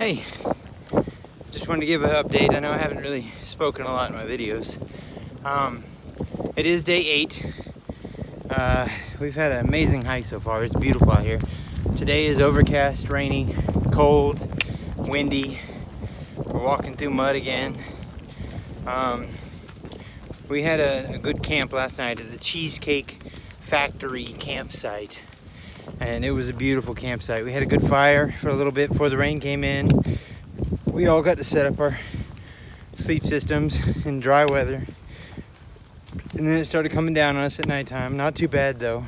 Hey, just wanted to give an update. I know I haven't really spoken a lot in my videos. It is day 8. We've had an amazing hike so far. It's beautiful out here. Today is overcast, rainy, cold, windy. We're walking through mud again. We had a good camp last night at the Cheesecake Factory campsite. And it was a beautiful campsite. We had a good fire for a little bit before the rain came in. We all got to set up our sleep systems in dry weather. And then it started coming down on us at nighttime. Not too bad though.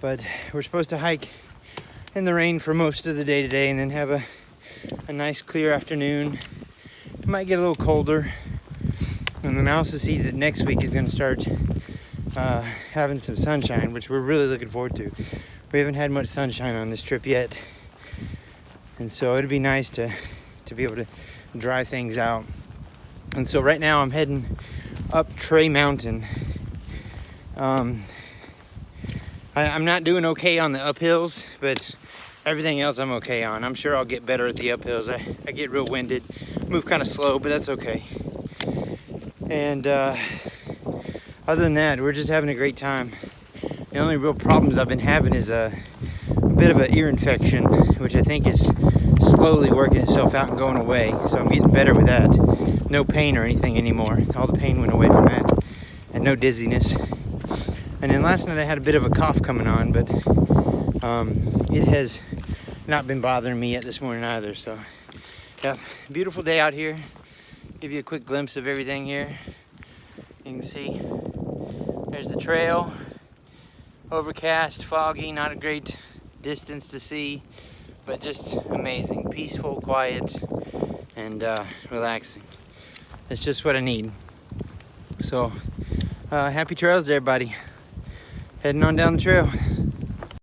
But we're supposed to hike in the rain for most of the day today and then have a nice clear afternoon. It might get a little colder. And then I also see that next week is going to start having some sunshine, which we're really looking forward to. We haven't had much sunshine on this trip yet, and so it'd be nice to be able to dry things out. And so right now I'm heading up Tray Mountain. I'm not doing okay on the uphills, but everything else I'm okay on. I'm sure I'll get better at the uphills. I get real winded, move kind of slow, but that's okay. And other than that, we're just having a great time. The only real problems I've been having is a bit of an ear infection, which I think is slowly working itself out and going away. So I'm getting better with that. No pain or anything anymore. All the pain went away from that. And no dizziness. And then last night I had a bit of a cough coming on, but it has not been bothering me yet this morning either. So yeah, beautiful day out here. Give you a quick glimpse of everything here. You can see there's the trail, overcast, foggy, not a great distance to see, but just amazing, peaceful, quiet, and relaxing. It's just what I need. So happy trails to everybody. Heading on down the trail.